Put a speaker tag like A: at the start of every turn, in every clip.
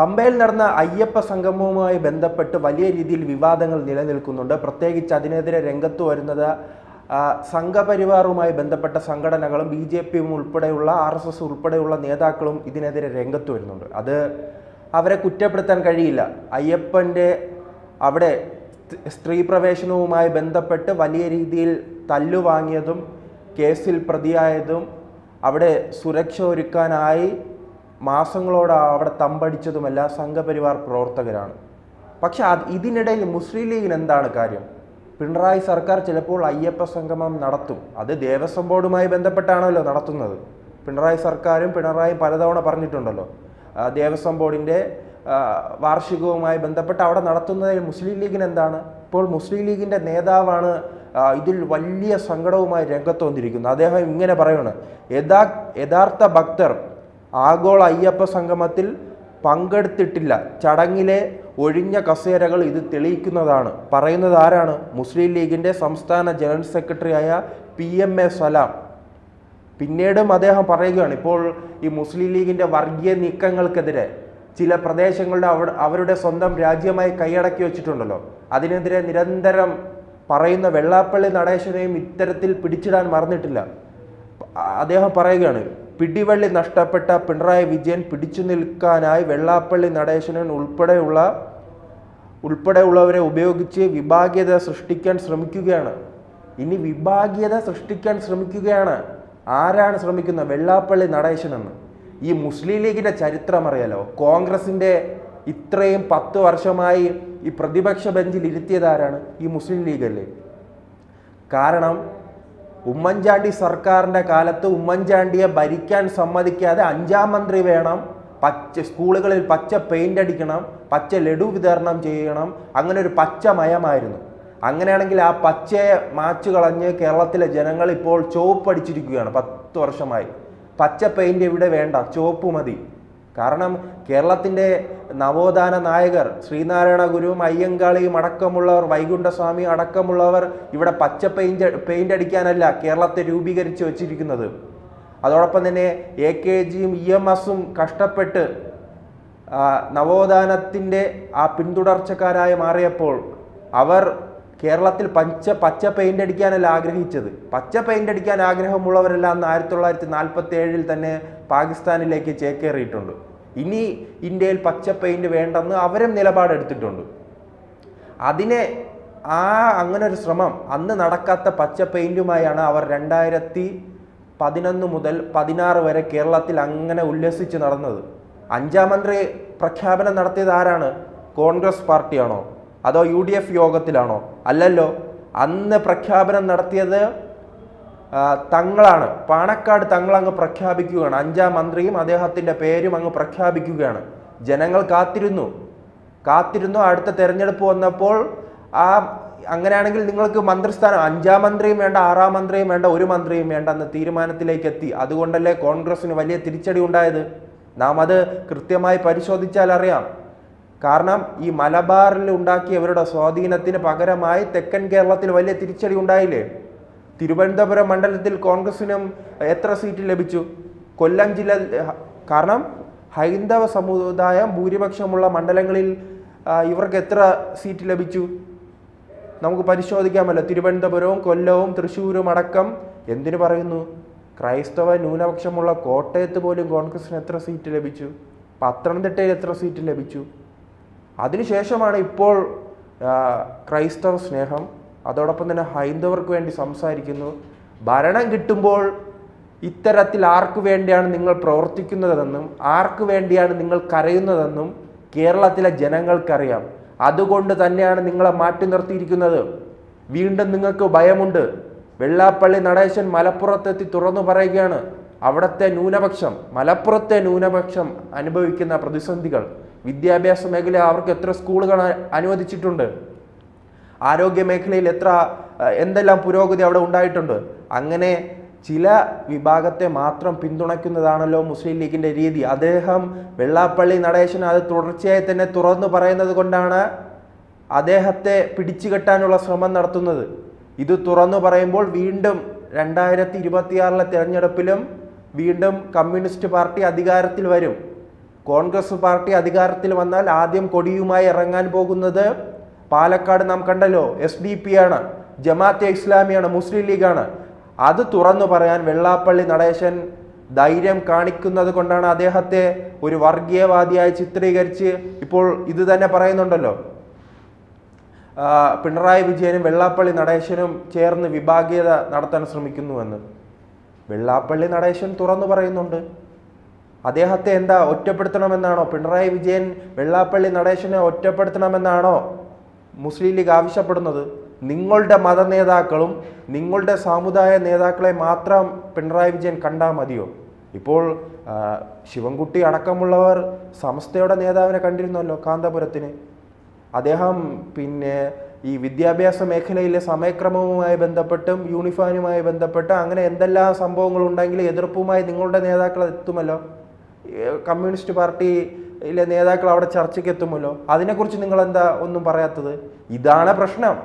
A: പമ്പയിൽ നടന്ന അയ്യപ്പ സംഗമവുമായി ബന്ധപ്പെട്ട് വലിയ രീതിയിൽ വിവാദങ്ങൾ നിലനിൽക്കുന്നുണ്ട്. പ്രത്യേകിച്ച് അതിനെതിരെ രംഗത്ത് വരുന്നത് സംഘപരിവാറുമായി ബന്ധപ്പെട്ട സംഘടനകളും BJPയും ഉൾപ്പെടെയുള്ള RSS ഉൾപ്പെടെയുള്ള നേതാക്കളും ഇതിനെതിരെ രംഗത്ത് വരുന്നുണ്ട്. അത് അവരെ കുറ്റപ്പെടുത്താൻ കഴിയില്ല. അയ്യപ്പൻ്റെ അവിടെ സ്ത്രീ പ്രവേശനവുമായി ബന്ധപ്പെട്ട് വലിയ രീതിയിൽ തല്ലുവാങ്ങിയതും കേസിൽ പ്രതിയായതും അവിടെ സുരക്ഷ ഒരുക്കാനായി മാസങ്ങളോട് അവിടെ തമ്പടിച്ചതുമെല്ലാം സംഘപരിവാർ പ്രവർത്തകരാണ്. പക്ഷെ ഇതിനിടയിൽ മുസ്ലിം ലീഗിന് എന്താണ് കാര്യം? പിണറായി സർക്കാർ ചിലപ്പോൾ അയ്യപ്പ സംഗമം നടത്തും. അത് ദേവസ്വം ബോർഡുമായി ബന്ധപ്പെട്ടാണല്ലോ നടത്തുന്നത്. പിണറായി സർക്കാരും പിണറായി പലതവണ പറഞ്ഞിട്ടുണ്ടല്ലോ, ദേവസ്വം ബോർഡിൻ്റെ വാർഷികവുമായി ബന്ധപ്പെട്ട് അവിടെ നടത്തുന്നതിൽ മുസ്ലിം ലീഗിന് എന്താണ്? ഇപ്പോൾ മുസ്ലിം ലീഗിൻ്റെ നേതാവാണ് ഇതിൽ വലിയ സങ്കടവുമായി രംഗത്ത് വന്നിരിക്കുന്നത്. അദ്ദേഹം ഇങ്ങനെ പറയുകയാണ്, യഥാർത്ഥ ഭക്തർ ആഗോള അയ്യപ്പ സംഗമത്തിൽ പങ്കെടുത്തിട്ടില്ല. ചടങ്ങിലെ ഒഴിഞ്ഞ കസേരകൾ ഇത് തെളിയിക്കുന്നതാണ്. പറയുന്നത് ആരാണ്? മുസ്ലിം ലീഗിൻ്റെ സംസ്ഥാന ജനറൽ സെക്രട്ടറിയായ PMA സലാം. പിന്നീടും അദ്ദേഹം പറയുകയാണ്, ഇപ്പോൾ ഈ മുസ്ലിം ലീഗിൻ്റെ വർഗീയ നീക്കങ്ങൾക്കെതിരെ ചില പ്രദേശങ്ങളുടെ അവരുടെ സ്വന്തം രാജ്യമായി കൈയടക്കി വെച്ചിട്ടുണ്ടല്ലോ, അതിനെതിരെ നിരന്തരം പറയുന്ന വെള്ളാപ്പള്ളി നടേശനെയും ഇത്തരത്തിൽ പിടിച്ചിടാൻ മറന്നിട്ടില്ല. അദ്ദേഹം പറയുകയാണ്, പിടിവള്ളി നഷ്ടപ്പെട്ട പിണറായി വിജയൻ പിടിച്ചു നിൽക്കാനായി വെള്ളാപ്പള്ളി നടേശനൻ ഉൾപ്പെടെയുള്ളവരെ ഉപയോഗിച്ച് വിഭാഗീയത സൃഷ്ടിക്കാൻ ശ്രമിക്കുകയാണ്. ഇനി വിഭാഗീയത സൃഷ്ടിക്കാൻ ശ്രമിക്കുകയാണ്. ആരാണ് ശ്രമിക്കുന്നത്? വെള്ളാപ്പള്ളി നടേശനെന്ന്. ഈ മുസ്ലിം ലീഗിൻ്റെ ചരിത്രം അറിയാലോ. കോൺഗ്രസിൻ്റെ ഇത്രയും 10 വർഷമായി ഈ പ്രതിപക്ഷ ബെഞ്ചിൽ ഇരുത്തിയത് ആരാണ്? ഈ മുസ്ലിം ലീഗല്ലേ. കാരണം ഉമ്മൻചാണ്ടി സർക്കാരിൻ്റെ കാലത്ത് ഉമ്മൻചാണ്ടിയെ ഭരിക്കാൻ സമ്മതിക്കാതെ 5ാം മന്ത്രി വേണം, സ്കൂളുകളിൽ പച്ച പെയിൻ്റ് അടിക്കണം, പച്ച ലഡു വിതരണം ചെയ്യണം, അങ്ങനെ ഒരു പച്ചമയമായിരുന്നു. അങ്ങനെയാണെങ്കിൽ ആ പച്ചയെ മാച്ചു കളഞ്ഞ് കേരളത്തിലെ ജനങ്ങൾ ഇപ്പോൾ ചുവപ്പ് അടിച്ചിരിക്കുകയാണ്. 10 വർഷമായി പച്ച പെയിൻ്റ് ഇവിടെ വേണ്ട, ചുവപ്പ് മതി. കാരണം കേരളത്തിൻ്റെ നവോത്ഥാന നായകർ ശ്രീനാരായണ ഗുരുവും അയ്യങ്കാളിയും അടക്കമുള്ളവർ, വൈകുണ്ഠസ്വാമി അടക്കമുള്ളവർ ഇവിടെ പച്ച പെയിൻ്റ് അടിക്കാനല്ല കേരളത്തെ രൂപീകരിച്ച് വച്ചിരിക്കുന്നത്. അതോടൊപ്പം തന്നെ AKGയും EMSഉം കഷ്ടപ്പെട്ട് നവോത്ഥാനത്തിൻ്റെ ആ പിന്തുടർച്ചക്കാരായി മാറിയപ്പോൾ അവർ കേരളത്തിൽ പച്ച പെയിൻ്റ് അടിക്കാനല്ല ആഗ്രഹിച്ചത്. പച്ച പെയിൻ്റ് അടിക്കാൻ ആഗ്രഹമുള്ളവരെല്ലാം 1947 തന്നെ പാകിസ്ഥാനിലേക്ക് ചേക്കേറിയിട്ടുണ്ട്. ഇനി ഇന്ത്യയിൽ പച്ച പെയിൻ്റ് വേണ്ടെന്ന് അവരും നിലപാടെടുത്തിട്ടുണ്ട്. അങ്ങനെ ഒരു ശ്രമം അന്ന് നടക്കാത്ത പച്ച പെയിൻറ്റുമായാണ് അവർ 2011 മുതൽ 16 വരെ കേരളത്തിൽ അങ്ങനെ ഉല്ലസിച്ച് നടന്നത്. 5ാം മന്ത്രി പ്രഖ്യാപനം നടത്തിയത് ആരാണ്? കോൺഗ്രസ് പാർട്ടിയാണോ അതോ UDF യോഗത്തിലാണോ? അല്ലല്ലോ. അന്ന് പ്രഖ്യാപനം നടത്തിയത് തങ്ങളാണ്. പാണക്കാട് തങ്ങൾ അങ്ങ് പ്രഖ്യാപിക്കുകയാണ്. 5ാം മന്ത്രിയും അദ്ദേഹത്തിൻ്റെ പേരും അങ്ങ് പ്രഖ്യാപിക്കുകയാണ്. ജനങ്ങൾ കാത്തിരുന്നു. അടുത്ത തെരഞ്ഞെടുപ്പ് വന്നപ്പോൾ അങ്ങനെയാണെങ്കിൽ നിങ്ങൾക്ക് മന്ത്രിസ്ഥാനം 5ാം മന്ത്രിയും വേണ്ട, 6ാം മന്ത്രിയും വേണ്ട, ഒരു മന്ത്രിയും വേണ്ട എന്ന തീരുമാനത്തിലേക്ക് എത്തി. അതുകൊണ്ടല്ലേ കോൺഗ്രസിന് വലിയ തിരിച്ചടി ഉണ്ടായത്. നാം അത് കൃത്യമായി പരിശോധിച്ചാൽ അറിയാം. കാരണം ഈ മലബാറിൽ ഉണ്ടാക്കിയവരുടെ സ്വാധീനത്തിന് പകരമായി തെക്കൻ കേരളത്തിൽ വലിയ തിരിച്ചടി ഉണ്ടായില്ലേ? തിരുവനന്തപുരം മണ്ഡലത്തിൽ കോൺഗ്രസിനും എത്ര സീറ്റ് ലഭിച്ചു? കൊല്ലം ജില്ല, കാരണം ഹൈന്ദവ സമുദായം ഭൂരിപക്ഷമുള്ള മണ്ഡലങ്ങളിൽ ഇവർക്ക് എത്ര സീറ്റ് ലഭിച്ചു? നമുക്ക് പരിശോധിക്കാമല്ലോ. തിരുവനന്തപുരവും കൊല്ലവും തൃശ്ശൂരും അടക്കം. എന്തിനു പറയുന്നു? ക്രൈസ്തവ ന്യൂനപക്ഷമുള്ള കോട്ടയത്ത് പോലും കോൺഗ്രസിന് എത്ര സീറ്റ് ലഭിച്ചു? പത്തനംതിട്ടയിൽ എത്ര സീറ്റ് ലഭിച്ചു? അതിനുശേഷമാണ് ഇപ്പോൾ ക്രൈസ്തവ സ്നേഹം, അതോടൊപ്പം തന്നെ ഹൈന്ദവർക്ക് വേണ്ടി സംസാരിക്കുന്നു. ഭരണം കിട്ടുമ്പോൾ ഇത്തരത്തിൽ ആർക്കു വേണ്ടിയാണ് നിങ്ങൾ പ്രവർത്തിക്കുന്നതെന്നും ആർക്കു വേണ്ടിയാണ് നിങ്ങൾ കരയുന്നതെന്നും കേരളത്തിലെ ജനങ്ങൾക്കറിയാം. അതുകൊണ്ട് തന്നെയാണ് നിങ്ങളെ മാറ്റി നിർത്തിയിരിക്കുന്നത്. വീണ്ടും നിങ്ങൾക്ക് ഭയമുണ്ട്. വെള്ളാപ്പള്ളി നടേശൻ മലപ്പുറത്തെത്തി തുറന്നു പറയുകയാണ്, മലപ്പുറത്തെ ന്യൂനപക്ഷം അനുഭവിക്കുന്ന പ്രതിസന്ധികൾ. വിദ്യാഭ്യാസ മേഖല അവർക്ക് എത്ര സ്കൂളുകൾ അനുവദിച്ചിട്ടുണ്ട്? ആരോഗ്യ മേഖലയിൽ എന്തെല്ലാം പുരോഗതി അവിടെ ഉണ്ടായിട്ടുണ്ട്? അങ്ങനെ ചില വിഭാഗത്തെ മാത്രം പിന്തുണയ്ക്കുന്നതാണല്ലോ മുസ്ലിം ലീഗിൻ്റെ രീതി. അദ്ദേഹം വെള്ളാപ്പള്ളി നടേശൻ അത് തുടർച്ചയായി തന്നെ തുറന്നു പറയുന്നത് കൊണ്ടാണ് അദ്ദേഹത്തെ പിടിച്ചുകെട്ടാനുള്ള ശ്രമം നടത്തുന്നത്. ഇത് തുറന്നു പറയുമ്പോൾ വീണ്ടും 2026 തെരഞ്ഞെടുപ്പിലും വീണ്ടും കമ്മ്യൂണിസ്റ്റ് പാർട്ടി അധികാരത്തിൽ വരും. കോൺഗ്രസ് പാർട്ടി അധികാരത്തിൽ വന്നാൽ ആദ്യം കൊടിയുമായി ഇറങ്ങാൻ പോകുന്നത് പാലക്കാട് നാം കണ്ടല്ലോ, SDP ആണ്, ജമാഅത്തെ ഇസ്ലാമിയാണ്, മുസ്ലിം ലീഗാണ്. അത് തുറന്നു പറയാൻ വെള്ളാപ്പള്ളി നടേശൻ ധൈര്യം കാണിക്കുന്നത് കൊണ്ടാണ് അദ്ദേഹത്തെ ഒരു വർഗീയവാദിയായി ചിത്രീകരിച്ച് ഇപ്പോൾ ഇത് തന്നെ പറയുന്നുണ്ടല്ലോ. പിണറായി വിജയനും വെള്ളാപ്പള്ളി നടേശനും ചേർന്ന് വിഭാഗീയത നടത്താൻ ശ്രമിക്കുന്നുവെന്ന് വെള്ളാപ്പള്ളി നടേശൻ തുറന്നു പറയുന്നുണ്ട്. അദ്ദേഹത്തെ എന്താ ഒറ്റപ്പെടുത്തണമെന്നാണോ പിണറായി വിജയൻ വെള്ളാപ്പള്ളി നടേശനെ ഒറ്റപ്പെടുത്തണമെന്നാണോ മുസ്ലിം ലീഗ് ആവശ്യപ്പെടുന്നത്? നിങ്ങളുടെ മത നേതാക്കളും നിങ്ങളുടെ സാമുദായ നേതാക്കളെ മാത്രം പിണറായി വിജയൻ കണ്ടാൽ മതിയോ? ഇപ്പോൾ ശിവൻകുട്ടി അടക്കമുള്ളവർ സമസ്തയുടെ നേതാവിനെ കണ്ടിരുന്നല്ലോ കാന്തപുരത്തിന്. അദ്ദേഹം പിന്നെ ഈ വിദ്യാഭ്യാസ മേഖലയിലെ സമയക്രമവുമായി ബന്ധപ്പെട്ടും യൂണിഫോമുമായി ബന്ധപ്പെട്ട് അങ്ങനെ എന്തെല്ലാം സംഭവങ്ങളുണ്ടെങ്കിൽ എതിർപ്പുമായി നിങ്ങളുടെ നേതാക്കൾ എത്തുമല്ലോ. കമ്മ്യൂണിസ്റ്റ് പാർട്ടിയിലെ നേതാക്കൾ അവിടെ ചർച്ചയ്ക്ക് എത്തുമല്ലോ. അതിനെക്കുറിച്ച് നിങ്ങൾ എന്താ ഒന്നും പറയാത്തത്? ഇതാണ് പ്രശ്നം.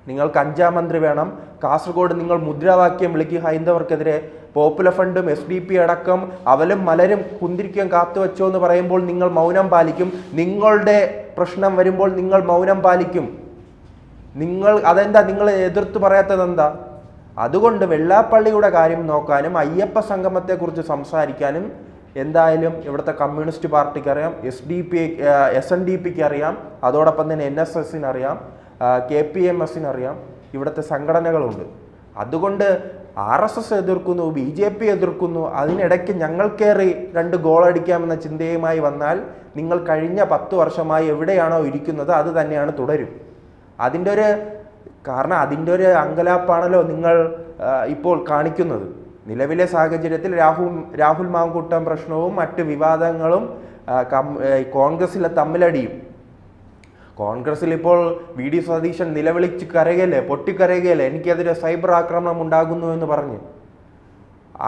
A: നിങ്ങൾക്ക് 5ാം മന്ത്രി വേണം. കാസർഗോഡ് നിങ്ങൾ മുദ്രാവാക്യം വിളിക്കുക ഹൈന്ദവർക്കെതിരെ. പോപ്പുലർ ഫണ്ടും SDP അടക്കം അവലും മലരും കുന്തിരിക്കാൻ കാത്തുവെച്ചോ എന്ന് പറയുമ്പോൾ നിങ്ങൾ മൗനം പാലിക്കും. നിങ്ങളുടെ പ്രശ്നം വരുമ്പോൾ നിങ്ങൾ മൗനം പാലിക്കും. അതെന്താ നിങ്ങൾ എതിർത്ത് പറയാത്തത് എന്താ? അതുകൊണ്ട് വെള്ളാപ്പള്ളിയുടെ കാര്യം നോക്കാനും അയ്യപ്പ സംഗമത്തെക്കുറിച്ച് സംസാരിക്കാനും എന്തായാലും ഇവിടുത്തെ കമ്മ്യൂണിസ്റ്റ് പാർട്ടിക്ക് അറിയാം, SNDPക്ക് അറിയാം, അതോടൊപ്പം തന്നെ NSSന് അറിയാം, KPMSന് അറിയാം, ഇവിടുത്തെ സംഘടനകളുണ്ട്. അതുകൊണ്ട് RSS എതിർക്കുന്നു, BJP എതിർക്കുന്നു, അതിനിടയ്ക്ക് ഞങ്ങൾ കയറി 2 ഗോൾ അടിക്കാമെന്ന ചിന്തയുമായി വന്നാൽ നിങ്ങൾ കഴിഞ്ഞ 10 വർഷമായി എവിടെയാണോ ഇരിക്കുന്നത് അത് തന്നെയാണ് തുടരും. അതിൻ്റെ ഒരു അങ്കലാപ്പാണല്ലോ നിങ്ങൾ ഇപ്പോൾ കാണിക്കുന്നത്. നിലവിലെ സാഹചര്യത്തിൽ രാഹുൽ മാങ്കൂട്ടം പ്രശ്നവും മറ്റ് വിവാദങ്ങളും കോൺഗ്രസിലെ തമ്മിലടിയും. കോൺഗ്രസിൽ ഇപ്പോൾ VD സതീശൻ നിലവിളിച്ച് കരയുകയല്ലേ, പൊട്ടിക്കരയുകയല്ലേ, എനിക്കെതിരെ സൈബർ ആക്രമണം ഉണ്ടാകുന്നു എന്ന് പറഞ്ഞ്.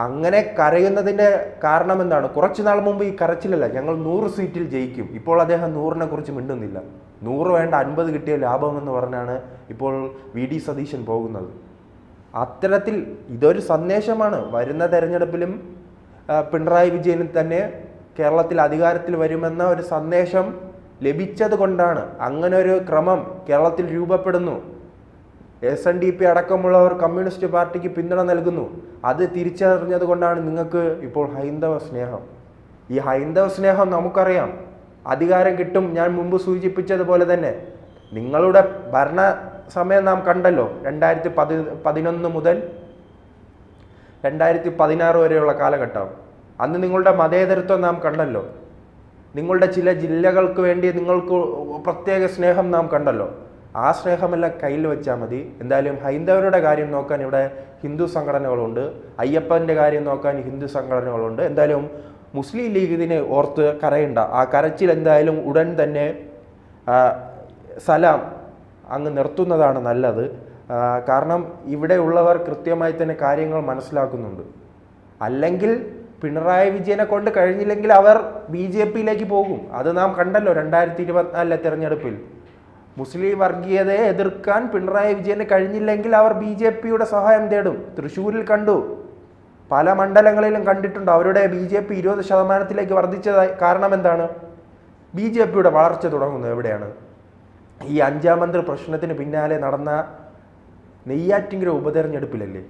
A: അങ്ങനെ കരയുന്നതിൻ്റെ കാരണം എന്താണ്? കുറച്ച് നാൾ മുമ്പ് ഈ കരച്ചിലല്ല, ഞങ്ങൾ 100 സീറ്റിൽ ജയിക്കും. ഇപ്പോൾ അദ്ദേഹം 100നെ കുറിച്ച് മിണ്ടുന്നില്ല. 100 വേണ്ട 50 കിട്ടിയ ലാഭമെന്ന് പറഞ്ഞാണ് ഇപ്പോൾ VD സതീശൻ പോകുന്നത്. അത്തരത്തിൽ ഇതൊരു സന്ദേശമാണ്. വരുന്ന തെരഞ്ഞെടുപ്പിലും പിണറായി വിജയന് തന്നെ കേരളത്തിൽ അധികാരത്തിൽ വരുമെന്ന ഒരു സന്ദേശം ലഭിച്ചത് കൊണ്ടാണ് അങ്ങനെ ഒരു ക്രമം കേരളത്തിൽ രൂപപ്പെടുന്നു. SNDP അടക്കമുള്ളവർ കമ്മ്യൂണിസ്റ്റ് പാർട്ടിക്ക് പിന്തുണ നൽകുന്നു. അത് തിരിച്ചറിഞ്ഞത് കൊണ്ടാണ് നിങ്ങൾക്ക് ഇപ്പോൾ ഹൈന്ദവ സ്നേഹം. ഈ ഹൈന്ദവ സ്നേഹം നമുക്കറിയാം, അധികാരം കിട്ടും. ഞാൻ മുമ്പ് സൂചിപ്പിച്ചതുപോലെ തന്നെ നിങ്ങളുടെ ഭരണ സമയം നാം കണ്ടല്ലോ. 2011 മുതൽ 2016 വരെയുള്ള കാലഘട്ടം. അന്ന് നിങ്ങളുടെ മതേതരത്വം നാം കണ്ടല്ലോ. നിങ്ങളുടെ ചില ജില്ലകൾക്ക് വേണ്ടി നിങ്ങൾക്ക് പ്രത്യേക സ്നേഹം നാം കണ്ടല്ലോ. ആ സ്നേഹമെല്ലാം കയ്യിൽ വെച്ചാൽ മതി. എന്തായാലും ഹൈന്ദവരുടെ കാര്യം നോക്കാൻ ഇവിടെ ഹിന്ദു സംഘടനകളുണ്ട്, അയ്യപ്പൻ്റെ കാര്യം നോക്കാൻ ഹിന്ദു സംഘടനകളുണ്ട്. എന്തായാലും മുസ്ലിം ലീഗ് ഇതിനെ ഓർത്ത് കരയണ്ട. ആ കരച്ചിൽ എന്തായാലും ഉടൻ തന്നെ സലാം അങ്ങ് നിർത്തുന്നതാണ് നല്ലത്. കാരണം ഇവിടെ ഉള്ളവർ കൃത്യമായി തന്നെ കാര്യങ്ങൾ മനസ്സിലാക്കുന്നുണ്ട്. അല്ലെങ്കിൽ പിണറായി വിജയനെ കൊണ്ട് കഴിഞ്ഞില്ലെങ്കിൽ അവർ BJPയിലേക്ക് പോകും. അത് നാം കണ്ടല്ലോ 2024 തെരഞ്ഞെടുപ്പിൽ. മുസ്ലിം വർഗീയതയെ എതിർക്കാൻ പിണറായി വിജയന് കഴിഞ്ഞില്ലെങ്കിൽ അവർ BJPയുടെ സഹായം തേടും. തൃശ്ശൂരിൽ കണ്ടു, പല മണ്ഡലങ്ങളിലും കണ്ടിട്ടുണ്ട്. അവരുടെ BJP 20% വർദ്ധിച്ചതായി. കാരണം എന്താണ്? BJPയുടെ വളർച്ച തുടങ്ങുന്നത് എവിടെയാണ്? ഈ 5ാം മന്ത്രി പ്രശ്നത്തിന് പിന്നാലെ നടന്ന നെയ്യാറ്റിങ്കര ഉപതെരഞ്ഞെടുപ്പിലല്ലേ?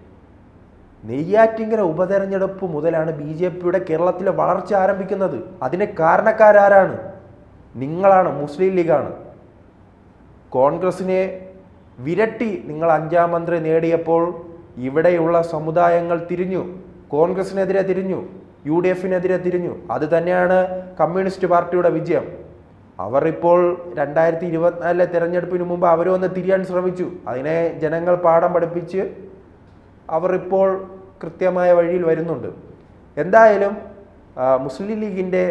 A: നെയ്യാറ്റിങ്കര ഉപതെരഞ്ഞെടുപ്പ് മുതലാണ് BJPയുടെ കേരളത്തിലെ വളർച്ച ആരംഭിക്കുന്നത്. അതിന് കാരണക്കാരാരാണ്? നിങ്ങളാണ്, മുസ്ലിം ലീഗാണ്. കോൺഗ്രസിനെ വിരട്ടി നിങ്ങൾ 5ാം മന്ത്രി നേടിയപ്പോൾ ഇവിടെയുള്ള സമുദായങ്ങൾ തിരിഞ്ഞു, കോൺഗ്രസിനെതിരെ തിരിഞ്ഞു, UDFനെതിരെ തിരിഞ്ഞു. അത് തന്നെയാണ് കമ്മ്യൂണിസ്റ്റ് പാർട്ടിയുടെ വിജയം. അവർ ഇപ്പോൾ 2024 തെരഞ്ഞെടുപ്പിന് മുമ്പ് അവരൊന്ന് തിരിയാൻ ശ്രമിച്ചു. അതിനെ ജനങ്ങൾ പാഠം പഠിപ്പിച്ച് അവർ ഇപ്പോൾ കൃത്യമായ വഴിയിൽ വരുന്നുണ്ട്. എന്തായാലും മുസ്ലിം ലീഗിൻ്റെ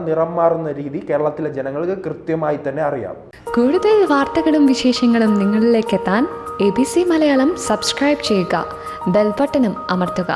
A: നിറം മാറുന്ന രീതി കേരളത്തിലെ ജനങ്ങൾക്ക് കൃത്യമായി തന്നെ അറിയാം.
B: കൂടുതൽ വാർത്തകളും വിശേഷങ്ങളും നിങ്ങളിലേക്ക് എത്താൻ ABC മലയാളം സബ്സ്ക്രൈബ് ചെയ്യുക, ബെൽ ബട്ടണും അമർത്തുക.